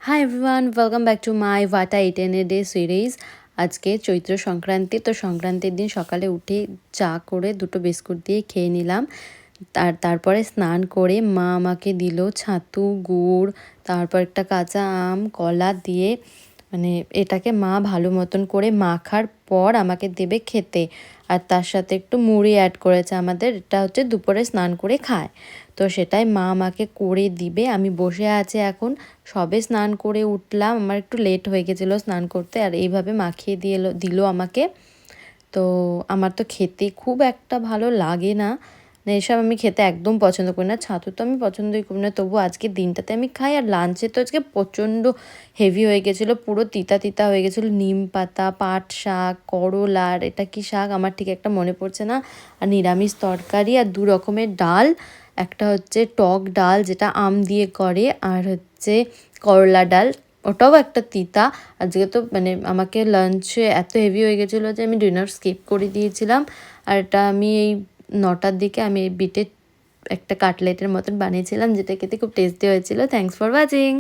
Hi everyone, welcome back to my ভাটা 8 day series. আজকে চৈত্র সংক্রান্তি, তো সংক্রান্তির দিন সকালে উঠে চা করে দুটো বিস্কুট দিয়ে খেয়ে নিলাম। তারপরে স্নান করে মা আমাকে দিল ছাতু, গুড়, তারপর একটা কাঁচা আম, কলা দিয়ে মানে এটাকে মা ভালো মতন করে মাখার পর আমাকে দেবে খেতে। আর তার সাথে একটু মুড়ি অ্যাড করেছে আমাদের, এটা হচ্ছে দুপুরে স্নান করে খায়। তো সেটাই মা আমাকে করে দিবে। আমি বসে আছি এখন, সবে স্নান করে উঠলাম, আমার একটু লেট হয়ে গেছিলো স্নান করতে, আর এইভাবে মাখিয়ে দিল আমাকে। তো আমার তো খেতে খুব একটা ভালো লাগে না, এসব আমি খেতে একদম পছন্দ করি না। ছাতু তো আমি পছন্দই করি না, তবু আজকে দিনটাতে আমি খাই। আর লাঞ্চে তো আজকে প্রচণ্ড হেভি হয়ে গেছিলো, পুরো তিতা তিতা হয়ে গেছিলো। নিম পাতা, পাট শাক, করলার এটা কি শাক আমার ঠিক একটা মনে পড়ছে না, আর নিরামিষ তরকারি, আর 2 রকমের ডাল। একটা হচ্ছে টক ডাল যেটা আম দিয়ে করে, আর হচ্ছে করলা ডাল, ওটাও একটা তিতা। আজকে তো আমাকে লাঞ্চে এত হেভি হয়ে গেছিলো যে আমি ডিনার স্কিপ করে দিয়েছিলাম। আর এটা আমি এই 9টার দিকে আমি এই বিটে একটা কাটলেটের মতন বানিয়েছিলাম, যেটা খেতে খুব টেস্টি হয়েছিল। Thanks for watching.